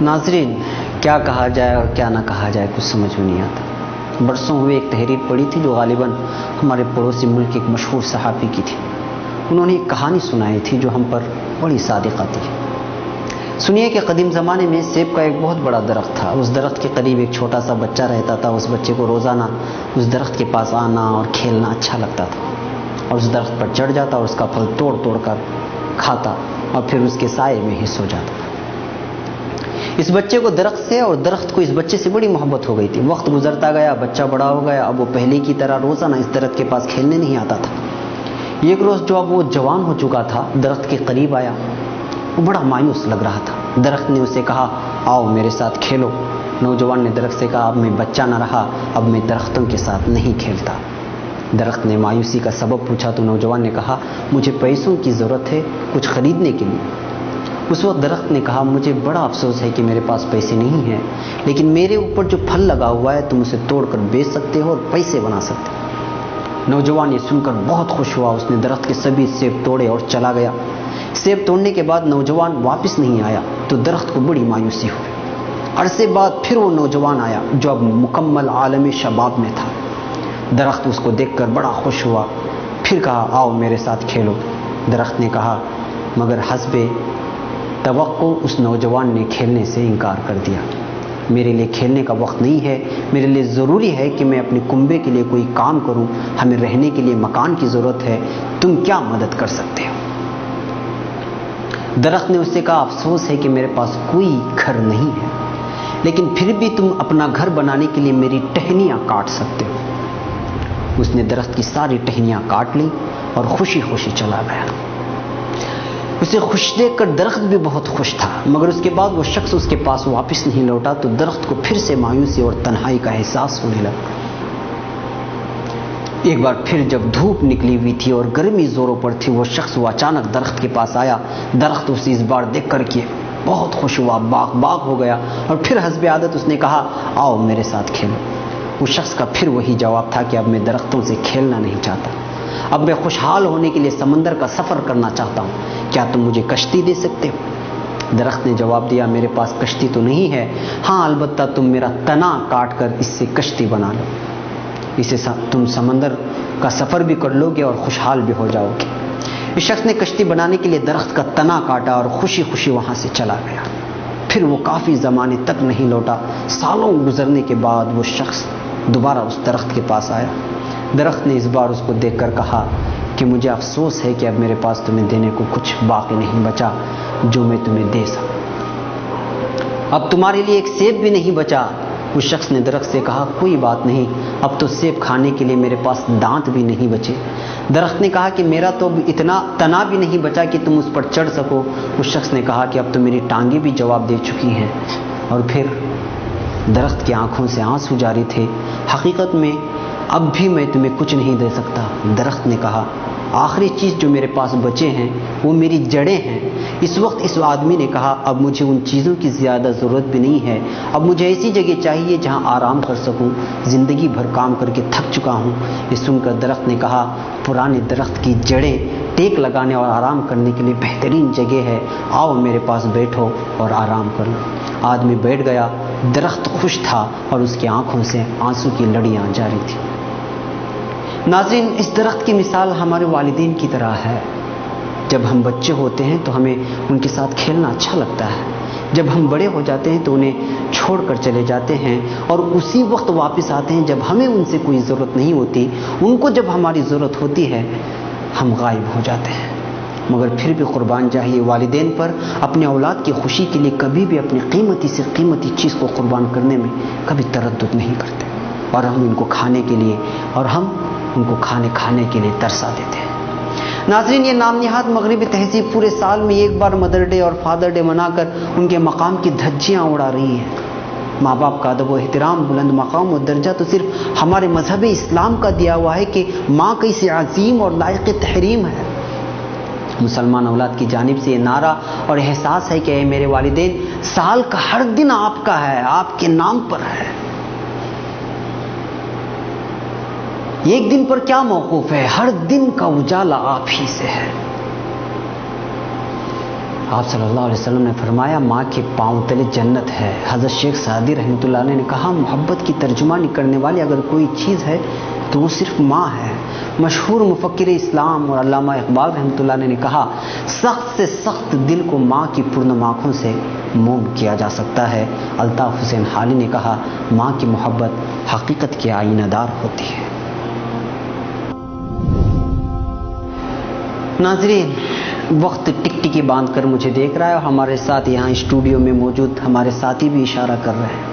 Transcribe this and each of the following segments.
ناظرین، کیا کہا جائے اور کیا نہ کہا جائے کچھ سمجھ میں نہیں آتا۔ برسوں ہوئے ایک تحریر پڑھی تھی جو غالباً ہمارے پڑوسی ملک ایک مشہور صحافی کی تھی۔ انہوں نے ایک کہانی سنائی تھی جو ہم پر بڑی صادقہ تھی۔ سنیے کہ قدیم زمانے میں سیب کا ایک بہت بڑا درخت تھا۔ اس درخت کے قریب ایک چھوٹا سا بچہ رہتا تھا۔ اس بچے کو روزانہ اس درخت کے پاس آنا اور کھیلنا اچھا لگتا تھا، اور اس درخت پر چڑھ جاتا اور اس کا پھل توڑ توڑ کر کھاتا اور پھر اس کے سائے میں ہی سو جاتا تھا۔ اس بچے کو درخت سے اور درخت کو اس بچے سے بڑی محبت ہو گئی تھی۔ وقت گزرتا گیا، بچہ بڑا ہو گیا، اب وہ پہلے کی طرح روزانہ اس درخت کے پاس کھیلنے نہیں آتا تھا۔ ایک روز جو اب وہ جوان ہو چکا تھا، درخت کے قریب آیا۔ وہ بڑا مایوس لگ رہا تھا۔ درخت نے اسے کہا، آؤ میرے ساتھ کھیلو۔ نوجوان نے درخت سے کہا، اب میں بچہ نہ رہا، اب میں درختوں کے ساتھ نہیں کھیلتا۔ درخت نے مایوسی کا سبب پوچھا تو نوجوان نے کہا، مجھے پیسوں کی ضرورت ہے کچھ خریدنے کے لیے۔ اس وقت درخت نے کہا، مجھے بڑا افسوس ہے کہ میرے پاس پیسے نہیں ہیں، لیکن میرے اوپر جو پھل لگا ہوا ہے تم اسے توڑ کر بیچ سکتے ہو اور پیسے بنا سکتے ہو۔ نوجوان یہ سن کر بہت خوش ہوا۔ اس نے درخت کے سبھی سیب توڑے اور چلا گیا۔ سیب توڑنے کے بعد نوجوان واپس نہیں آیا تو درخت کو بڑی مایوسی ہوئی۔ عرصے بعد پھر وہ نوجوان آیا جو اب مکمل عالم شباب میں تھا۔ درخت اس کو دیکھ کر بڑا خوش ہوا، پھر کہا، آؤ میرے ساتھ کھیلو۔ درخت نے کہا، مگر حسب توقع اس نوجوان نے کھیلنے سے انکار کر دیا۔ میرے لیے کھیلنے کا وقت نہیں ہے، میرے لیے ضروری ہے کہ میں اپنے کنبے کے لیے کوئی کام کروں، ہمیں رہنے کے لیے مکان کی ضرورت ہے، تم کیا مدد کر سکتے ہو؟ درخت نے اس سے کہا، افسوس ہے کہ میرے پاس کوئی گھر نہیں ہے، لیکن پھر بھی تم اپنا گھر بنانے کے لیے میری ٹہنیاں کاٹ سکتے ہو۔ اس نے درخت کی ساری ٹہنیاں کاٹ لی اور خوشی خوشی چلا گیا۔ اسے خوش دیکھ کر درخت بھی بہت خوش تھا، مگر اس کے بعد وہ شخص اس کے پاس واپس نہیں لوٹا تو درخت کو پھر سے مایوسی اور تنہائی کا احساس ہونے لگا۔ ایک بار پھر جب دھوپ نکلی ہوئی تھی اور گرمی زوروں پر تھی، وہ شخص وہ اچانک درخت کے پاس آیا۔ درخت اسے اس بار دیکھ کر کے بہت خوش ہوا، باغ باغ ہو گیا، اور پھر حسب عادت اس نے کہا، آؤ میرے ساتھ کھیلو۔ اس شخص کا پھر وہی جواب تھا کہ اب میں درختوں سے کھیلنا نہیں چاہتا، اب میں خوشحال ہونے کے لیے سمندر کا سفر کرنا چاہتا ہوں، کیا تم مجھے کشتی دے سکتے ہو؟ درخت نے جواب دیا، میرے پاس کشتی تو نہیں ہے، ہاں البتہ تم میرا تنا کاٹ کر اس سے کشتی بنا لو، اسے تم سمندر کا سفر بھی کر لو گے اور خوشحال بھی ہو جاؤ گے۔ اس شخص نے کشتی بنانے کے لیے درخت کا تنا کاٹا اور خوشی خوشی وہاں سے چلا گیا۔ پھر وہ کافی زمانے تک نہیں لوٹا۔ سالوں گزرنے کے بعد وہ شخص دوبارہ اس درخت کے پاس آیا۔ درخت نے اس بار اس کو دیکھ کر کہا کہ مجھے افسوس ہے کہ اب میرے پاس تمہیں دینے کو کچھ باقی نہیں بچا جو میں تمہیں دے سکوں، اب تمہارے لیے ایک سیب بھی نہیں بچا۔ اس شخص نے درخت سے کہا، کوئی بات نہیں، اب تو سیب کھانے کے لیے میرے پاس دانت بھی نہیں بچے۔ درخت نے کہا کہ میرا تو اتنا تنا بھی نہیں بچا کہ تم اس پر چڑھ سکو۔ اس شخص نے کہا کہ اب تو میری ٹانگیں بھی جواب دے چکی ہیں، اور پھر درخت کی آنکھوں سے آنسو جاری تھے۔ حقیقت میں اب بھی میں تمہیں کچھ نہیں دے سکتا۔ درخت نے کہا، آخری چیز جو میرے پاس بچے ہیں وہ میری جڑیں ہیں۔ اس وقت اس آدمی نے کہا، اب مجھے ان چیزوں کی زیادہ ضرورت بھی نہیں ہے، اب مجھے ایسی جگہ چاہیے جہاں آرام کر سکوں، زندگی بھر کام کر کے تھک چکا ہوں۔ یہ سن کر درخت نے کہا، پرانے درخت کی جڑیں ٹیک لگانے اور آرام کرنے کے لیے بہترین جگہ ہے، آؤ میرے پاس بیٹھو اور آرام کر لو۔ آدمی بیٹھ گیا۔ درخت خوش تھا اور اس کی آنکھوں سے آنسو کی لڑیاں جاری تھیں۔ ناظرین، اس درخت کی مثال ہمارے والدین کی طرح ہے۔ جب ہم بچے ہوتے ہیں تو ہمیں ان کے ساتھ کھیلنا اچھا لگتا ہے، جب ہم بڑے ہو جاتے ہیں تو انہیں چھوڑ کر چلے جاتے ہیں، اور اسی وقت واپس آتے ہیں جب ہمیں ان سے کوئی ضرورت نہیں ہوتی۔ ان کو جب ہماری ضرورت ہوتی ہے ہم غائب ہو جاتے ہیں، مگر پھر بھی قربان جاہیے والدین پر اپنے اولاد کی خوشی کے لیے کبھی بھی اپنی قیمتی سے قیمتی چیز کو قربان کرنے میں کبھی تردد نہیں کرتے، اور ہم ان کو کھانے کے لیے کھانے کے لیے ترسا دیتے ہیں۔ ناظرین، یہ نام نہاد مغربی تہذیب پورے سال میں ایک بار مدر ڈے اور فادر ڈے منا کر ان کے مقام کی دھجیاں اڑا رہی ہے۔ ماں باپ کا ادب و احترام، بلند مقام و درجہ تو صرف ہمارے مذہب اسلام کا دیا ہوا ہے کہ ماں کیسے عظیم اور لائق تحریم ہے۔ مسلمان اولاد کی جانب سے یہ نعرہ اور احساس ہے کہ اے میرے والدین، سال کا ہر دن آپ کا ہے، آپ کے نام پر ہے۔ ایک دن پر کیا موقوف ہے، ہر دن کا اجالا آپ ہی سے ہے۔ آپ صلی اللہ علیہ وسلم نے فرمایا ماں کے پاؤں تلے جنت ہے۔ حضرت شیخ سعدی رحمۃ اللہ علیہ نے کہا محبت کی ترجمانی کرنے والی اگر کوئی چیز ہے تو وہ صرف ماں ہے۔ مشہور مفکر اسلام اور علامہ اقبال رحمۃ اللہ علیہ نے کہا سخت سے سخت دل کو ماں کی پرنم آنکھوں سے موم کیا جا سکتا ہے۔ الطاف حسین حالی نے کہا ماں کی محبت حقیقت کے آئینہ دار ہوتی ہے۔ ناظرین، وقت ٹک ٹکی باندھ کر مجھے دیکھ رہا ہے اور ہمارے ساتھ یہاں اسٹوڈیو میں موجود ہمارے ساتھی بھی اشارہ کر رہے ہیں۔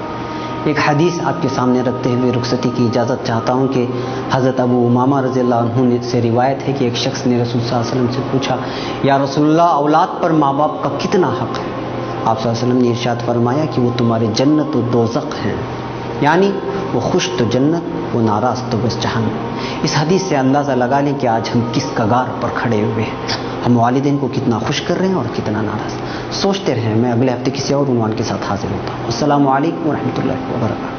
ایک حدیث آپ کے سامنے رکھتے ہوئے رخصتی کی اجازت چاہتا ہوں کہ حضرت ابو امامہ رضی اللہ عنہ سے روایت ہے کہ ایک شخص نے رسول صلی اللہ علیہ وسلم سے پوچھا یا رسول اللہ اولاد پر ماں باپ کا کتنا حق ہے؟ آپ صلی اللہ علیہ وسلم نے ارشاد فرمایا کہ وہ تمہارے جنت و دوزخ ہیں، یعنی وہ خوش تو جنت، وہ ناراض تو بس جہنم۔ اس حدیث سے اندازہ لگا لیں کہ آج ہم کس کگار پر کھڑے ہوئے ہیں، ہم والدین کو کتنا خوش کر رہے ہیں اور کتنا ناراض۔ سوچتے رہیں، میں اگلے ہفتے کسی اور عنوان کے ساتھ حاضر ہوتا ہوں۔ السلام علیکم ورحمۃ اللہ وبرکاتہ۔